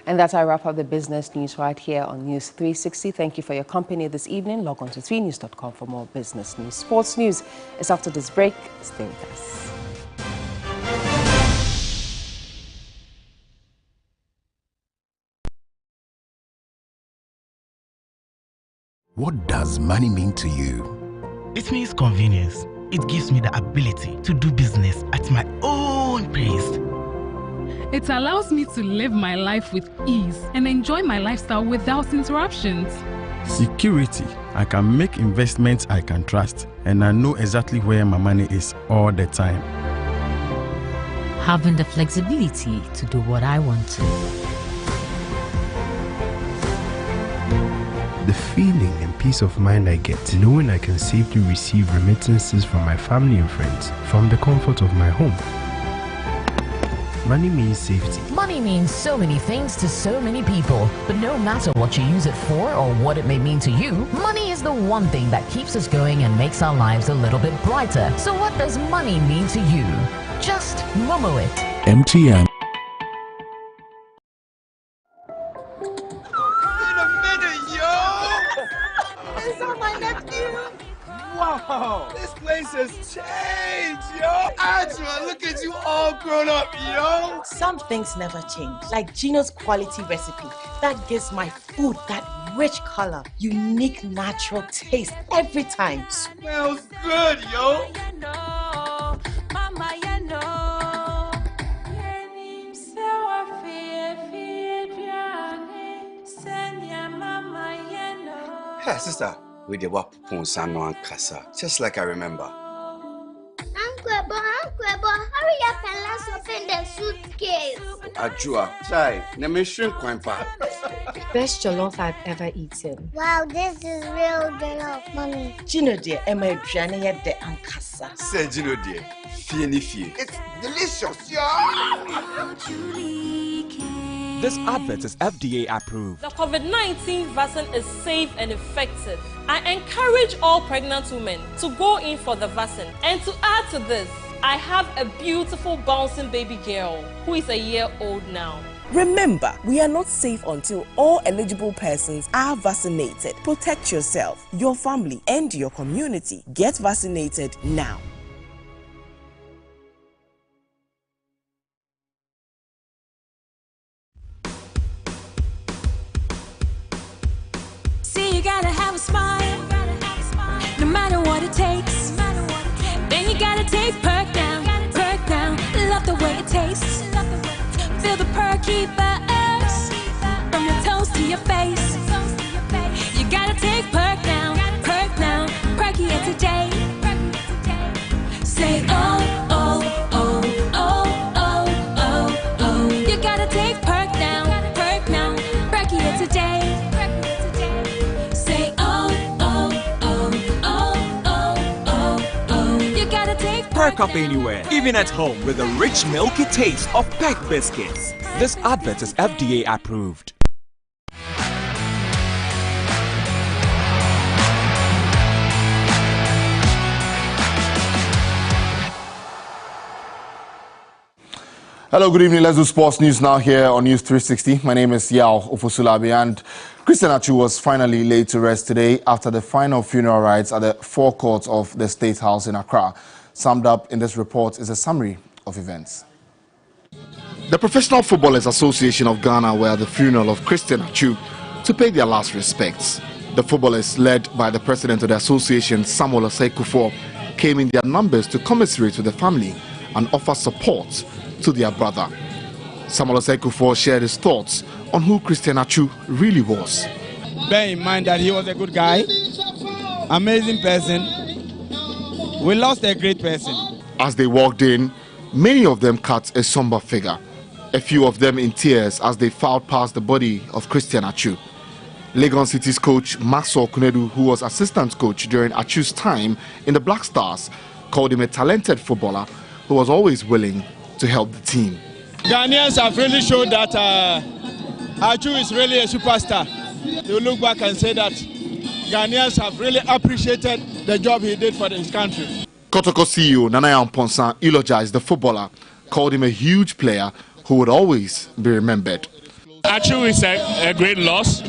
Speaker 4: And that's how I wrap up the business news right here on News 360. Thank you for your company this evening. Log on to 3news.com for more business news. Sports news is after this break. Stay with us.
Speaker 11: What does money mean to you?
Speaker 12: It means convenience. It gives me the ability to do business at my own pace.
Speaker 14: It allows me to live my life with ease and enjoy my lifestyle without interruptions.
Speaker 15: Security. I can make investments I can trust, and I know exactly where my money is all the time.
Speaker 16: Having the flexibility to do what I want to.
Speaker 17: The feeling and peace of mind I get knowing I can safely receive remittances from my family and friends from the comfort of my home. Money means safety.
Speaker 16: Money means so many things to so many people, but no matter what you use it for or what it may mean to you, money is the one thing that keeps us going and makes our lives a little bit brighter. So what does money mean to you? Just Momo it.
Speaker 15: MTN.
Speaker 23: Wow, this place has changed, yo! Adjua, look at you all grown up, yo!
Speaker 18: Some things never change, like Gino's quality recipe that gives my food that rich color, unique natural taste every time.
Speaker 23: Smells good, yo!
Speaker 29: Hey, sister. With the Wapun and Kasa, just like I remember.
Speaker 28: Uncle, hurry up and let's open the suitcase.
Speaker 29: Adjua, chai, nemishin kwempa.
Speaker 30: Best jollof I've ever eaten.
Speaker 28: Wow, this is real jollof, mommy.
Speaker 18: Gino dear, Emma Drania de Ankasa.
Speaker 29: Say Gino dear, fie. It's delicious, yo!
Speaker 23: This advert is FDA approved.
Speaker 31: The COVID-19 vaccine is safe and effective. I encourage all pregnant women to go in for the vaccine. And to add to this, I have a beautiful bouncing baby girl who is a year old now.
Speaker 32: Remember, we are not safe until all eligible persons are vaccinated. Protect yourself, your family, and your community. Get vaccinated now.
Speaker 33: You gotta have a smile, no matter what it takes. Then you gotta take perk down, love the way it tastes. Feel the perky buzz from your toes to your face. You gotta take perk down,
Speaker 23: stock up anywhere, even at home, with the rich milky taste of Peck biscuits. This advert is FDA approved.
Speaker 1: Hello, good evening. Let's do sports news now here on News 360. My name is Yao Ofosulabi, and Christian Atsu was finally laid to rest today after the final funeral rites at the forecourt of the State House in Accra. Summed up in this report is a summary of events. The Professional Footballers Association of Ghana were at the funeral of Christian Atsu to pay their last respects. The footballers, led by the president of the association, Samuel Osei Kufuor, came in their numbers to commiserate with the family and offer support to their brother. Samuel Osei Kufuor shared his thoughts on who Christian Atsu really was.
Speaker 2: Bear in mind that he was a good guy, amazing person. We lost a great person.
Speaker 1: As they walked in, many of them cut a somber figure, a few of them in tears as they filed past the body of Christian Atsu. Legon City's coach Maxwell Kunedu, who was assistant coach during Atsu's time in the Black Stars, called him a talented footballer who was always willing to help the team.
Speaker 2: Ghanaians have really showed that Atsu is really a superstar. You look back and say that Ghanaians have really appreciated the job he did for his country.
Speaker 1: Kotoko CEO Nana Ponsan eulogized the footballer, called him a huge player who would always be remembered.
Speaker 5: Atsu is a great loss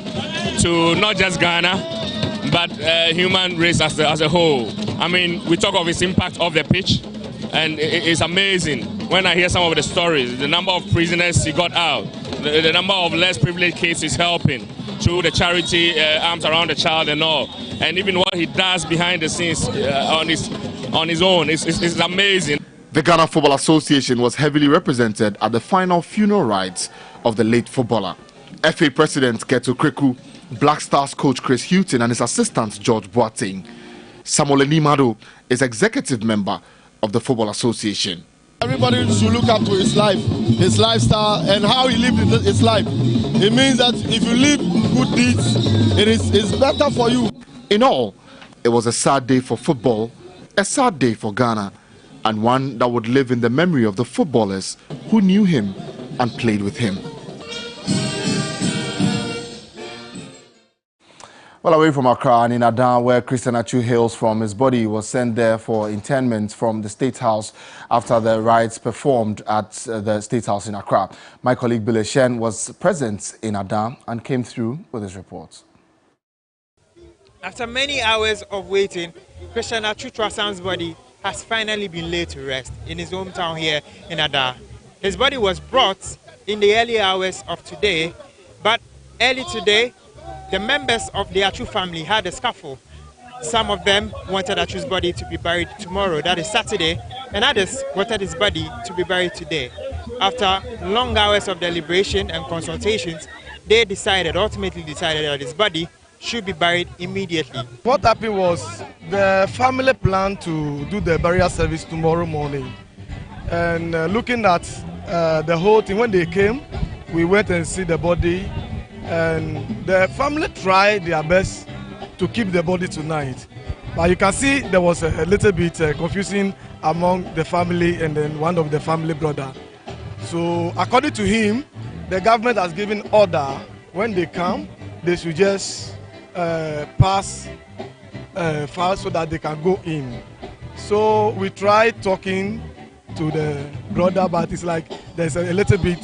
Speaker 5: to not just Ghana, but human race as a whole. I mean, we talk of his impact off the pitch, and it's amazing when I hear some of the stories, the number of prisoners he got out, the number of less privileged kids he's helping through the charity Arms Around the Child and all, and even what he does behind the scenes on his own is amazing.
Speaker 1: The Ghana Football Association was heavily represented at the final funeral rites of the late footballer. FA President Keto Kreku, Black Stars coach Chris Houghton and his assistant George Boateng. Samuel Enimado is executive member of the Football Association.
Speaker 6: Everybody should look up to his life, his lifestyle, and how he lived his life. It means that if you live good deeds, it's better for you.
Speaker 1: In all, it was a sad day for football, a sad day for Ghana, and one that would live in the memory of the footballers who knew him and played with him. Well, away from Accra and in Adan, where Christian Atsu hails from, his body was sent there for interment from the State House after the rites performed at the State House in Accra. My colleague Bile Shen was present in Adan and came through with his report.
Speaker 13: After many hours of waiting, Christian Atsu Trasam's body has finally been laid to rest in his hometown here in Adan. His body was brought in the early hours of today, but early today, the members of the Atsu family had a scuffle. Some of them wanted Atsu's body to be buried tomorrow, that is Saturday, and others wanted his body to be buried today. After long hours of deliberation and consultations, they ultimately decided that his body should be buried immediately.
Speaker 6: What happened was the family planned to do the burial service tomorrow morning. And looking at the whole thing, when they came, we went and see the body. And the family tried their best to keep the body tonight. But you can see there was a little bit confusing among the family and then one of the family brother. So according to him, the government has given order when they come, they should just pass fast so that they can go in. So we tried talking to the brother, but it's like there's a little bit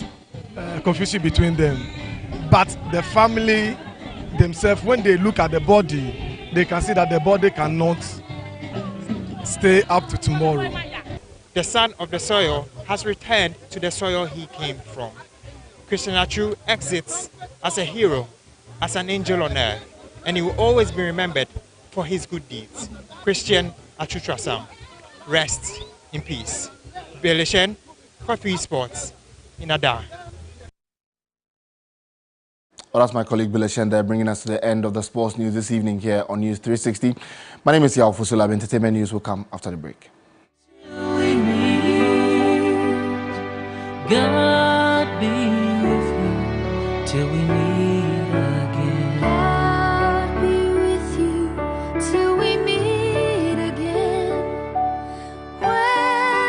Speaker 6: confusion between them. But the family themselves, when they look at the body, they can see that the body cannot stay up to tomorrow.
Speaker 13: The son of the soil has returned to the soil he came from. Christian Atsu exits as a hero, as an angel on earth, and he will always be remembered for his good deeds. Christian Atsu Trasam, rest in peace. Bile Shen, Coffee Sports, in Adan.
Speaker 1: Well, that's my colleague Bile Shen there, bringing us to the end of the sports news this evening here on News 360. My name is Yao Fusulab. Entertainment news will come after the break.
Speaker 33: God be with you till we meet again. God be with you till we meet again. When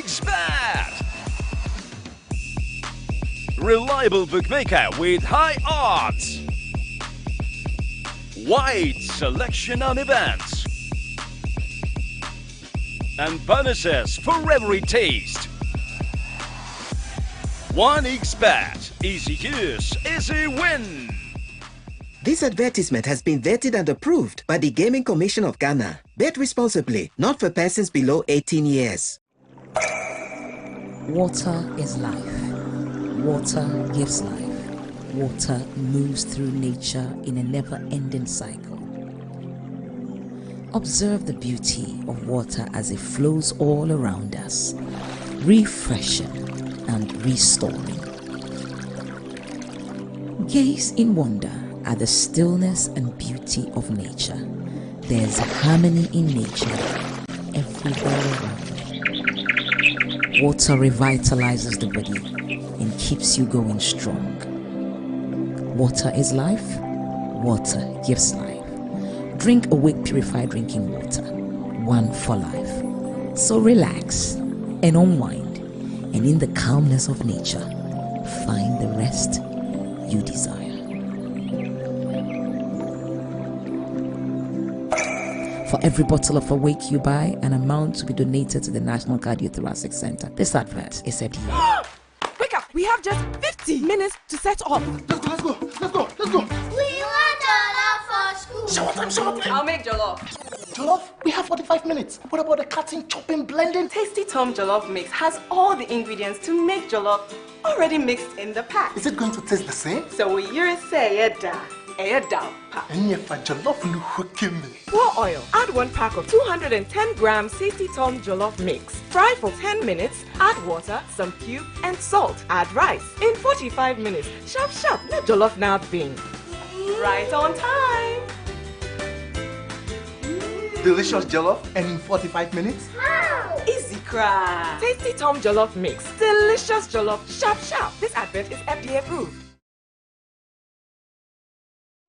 Speaker 3: OneXBet. Reliable bookmaker with high odds. Wide selection on events. And bonuses for every taste. OneXBet. Easy use, easy win.
Speaker 7: This advertisement has been vetted and approved by the Gaming Commission of Ghana. Bet responsibly, not for persons below 18 years.
Speaker 8: Water is life. Water gives life. Water moves through nature in a never-ending cycle. Observe the beauty of water as it flows all around us, refreshing and restoring. Gaze in wonder at the stillness and beauty of nature. There's harmony in nature everywhere around. Water revitalizes the body and keeps you going strong. Water is life. Water gives life. Drink Awake Purified Drinking Water. One for life. So relax and unwind, and in the calmness of nature, find the rest you desire. For every bottle of Awake you buy, an amount to be donated to the National Cardiothoracic Center. This advert is a deal.
Speaker 9: Wake up! We have just 50 minutes to set off.
Speaker 10: Let's go!
Speaker 28: We want jollof for school.
Speaker 10: Shower time!
Speaker 9: I'll make jollof.
Speaker 10: Jollof? We have 45 minutes. What about the cutting, chopping, blending?
Speaker 9: Tasty Tom Jollof Mix has all the ingredients to make jollof already mixed in the pack.
Speaker 10: Is it going to taste the same?
Speaker 9: So will you say pa?
Speaker 10: And if a jollof no hooking me.
Speaker 9: Pour oil. Add 1 pack of 210 grams Tasty Tom Jollof Mix. Fry for 10 minutes. Add water, some cube, and salt. Add rice. In 45 minutes. Sharp. Let jollof now bing. Right on time.
Speaker 10: Delicious jollof and in 45 minutes?
Speaker 9: Wow! Easy cry. Tasty Tom Jollof Mix. Delicious jollof. Sharp. This advert is FDA approved.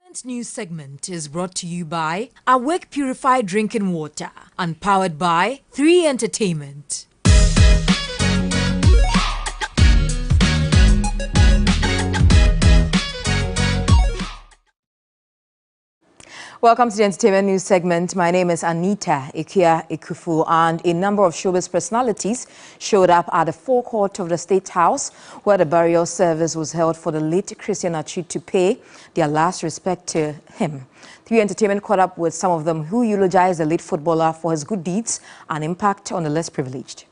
Speaker 19: This news segment is brought to you by Awake Purified Drinking Water and powered by 3 Entertainment.
Speaker 4: Welcome to the Entertainment News segment. My name is Anita Ikia Ikufu, and a number of showbiz personalities showed up at the forecourt of the State House, where the burial service was held for the late Christian Atsu to pay their last respect to him. 3 Entertainment caught up with some of them who eulogized the late footballer for his good deeds and impact on the less privileged.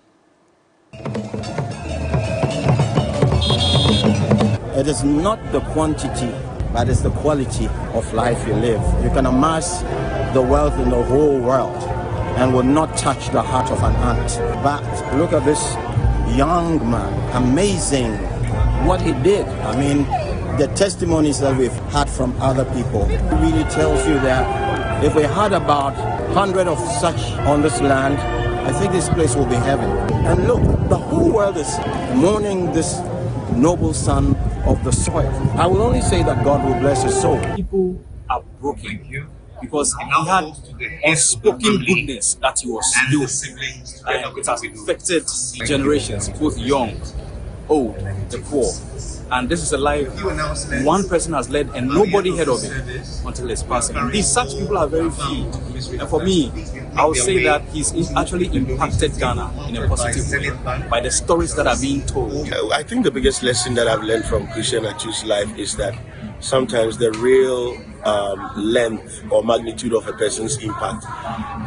Speaker 15: It is not the quantity, but it's the quality of life you live. You can amass the wealth in the whole world and will not touch the heart of an ant. But look at this young man, amazing what he did. I mean, the testimonies that we've had from other people really tells you that if we had about 100 of such on this land, I think this place will be heaven. And look, the whole world is mourning this noble son of the soil. I will only say that God will bless his soul.
Speaker 20: People are broken because he had unspoken goodness that he was doing, and it has affected generations, both young, old, the poor. And this is a life one person has led and nobody heard of it until his passing. These such people are very few. And for me, I would say that he's actually impacted Ghana in a positive way by the stories that are being told.
Speaker 21: I think the biggest lesson that I've learned from Christian Atsu's life is that sometimes the real length or magnitude of a person's impact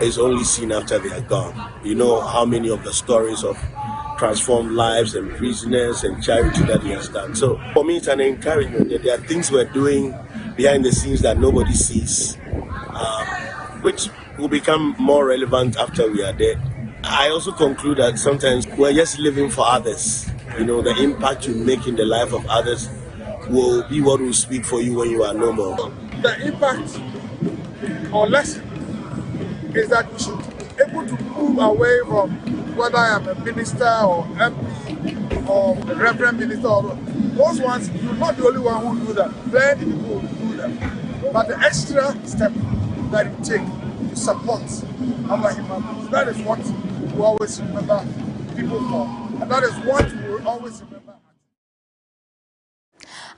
Speaker 21: is only seen after they are gone. You know how many of the stories of transformed lives and prisoners and charity that he has done. So for me, it's an encouragement that there are things we're doing behind the scenes that nobody sees, which will become more relevant after we are dead. I also conclude that sometimes we're just living for others. You know, the impact you make in the life of others will be what will speak for you when you are no more.
Speaker 22: The impact or lesson is that we should be able to move away from whether I am a minister or MP or a reverend minister. Or those ones, you're not the only one who do that. Plenty people will do that. But the extra step that you take to support our human beings, that is what we always remember people for. And that is what we will always remember.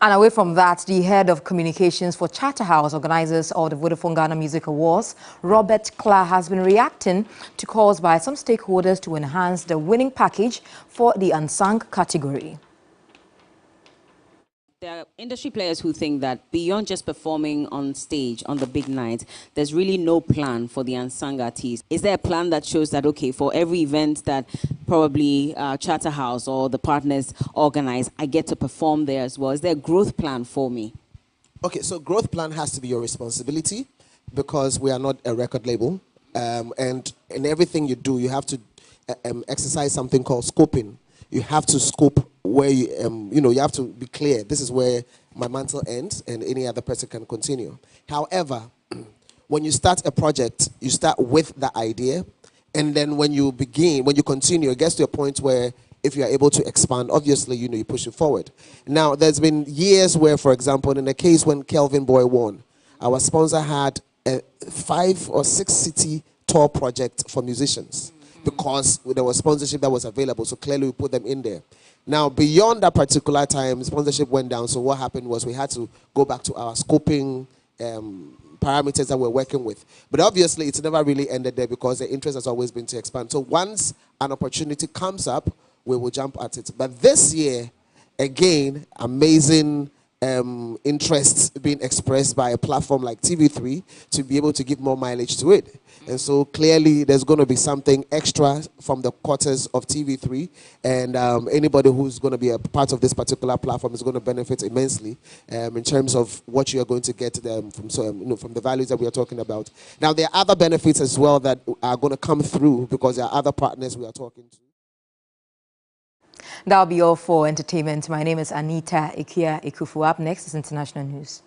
Speaker 19: And away from that, the head of communications for Charterhouse, organizers of the Vodafone Ghana Music Awards, Robert Clark, has been reacting to calls by some stakeholders to enhance the winning package for the unsung category.
Speaker 11: There are industry players who think that beyond just performing on stage on the big nights, there's really no plan for the unsung artists. Is there a plan that shows that, okay, for every event that probably Charterhouse or the partners organize, I get to perform there as well? Is there a growth plan for me?
Speaker 12: Okay, so growth plan has to be your responsibility because we are not a record label. And in everything you do, you have to exercise something called scoping. You have to scope where you have to be clear. This is where my mantle ends and any other person can continue. However, when you start a project, you start with the idea. And then when you continue, it gets to a point where if you are able to expand, obviously, you push it forward. Now, there's been years where, for example, in the case when Kelvin Boy won, our sponsor had a 5 or 6 city tour project for musicians. Because there was sponsorship that was available, so clearly we put them in there. Now, beyond that particular time, sponsorship went down, so what happened was we had to go back to our scoping parameters that we're working with. But obviously, it's never really ended there because the interest has always been to expand. So once an opportunity comes up, we will jump at it. But this year, again, amazing interest being expressed by a platform like TV3 to be able to give more mileage to it. And so clearly there's going to be something extra from the quarters of TV3, and anybody who's going to be a part of this particular platform is going to benefit immensely in terms of what you are going to get from the values that we are talking about. Now, there are other benefits as well that are going to come through because there are other partners we are talking to.
Speaker 19: That'll be all for entertainment. My name is Anita Ikia Ikufu. Up next is international news.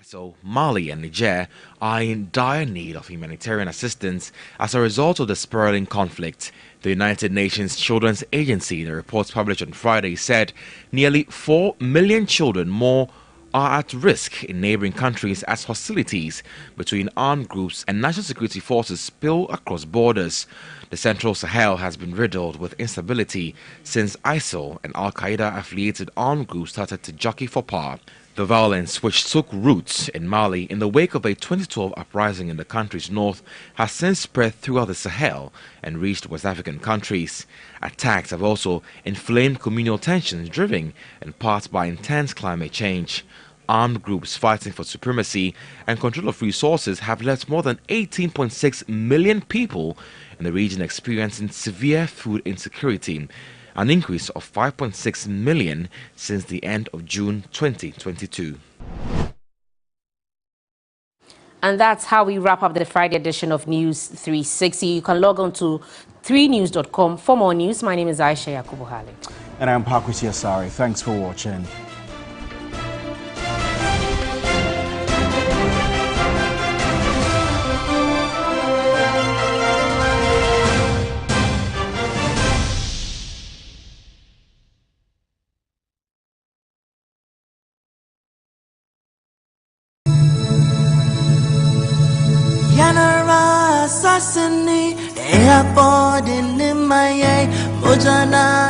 Speaker 14: So Mali and Niger are in dire need of humanitarian assistance as a result of the spiraling conflict. The United Nations Children's Agency, in a report published on Friday, said nearly 4 million children more are at risk in neighboring countries as hostilities between armed groups and national security forces spill across borders. The Central Sahel has been riddled with instability since ISIL and Al-Qaeda-affiliated armed groups started to jockey for power. The violence, which took roots in Mali in the wake of a 2012 uprising in the country's north, has since spread throughout the Sahel and reached West African countries. Attacks have also inflamed communal tensions driven in part by intense climate change. Armed groups fighting for supremacy and control of resources have left more than 18.6 million people in the region experiencing severe food insecurity, an increase of 5.6 million since the end of June 2022.
Speaker 16: And that's how we wrap up the Friday edition of News 360. You can log on to 3news.com for more news. My name is Aisha Yakubu Hali.
Speaker 17: And I'm Pakwisi Asari. Thanks for watching.
Speaker 18: Yanara Sassani, Airport in my Mojana.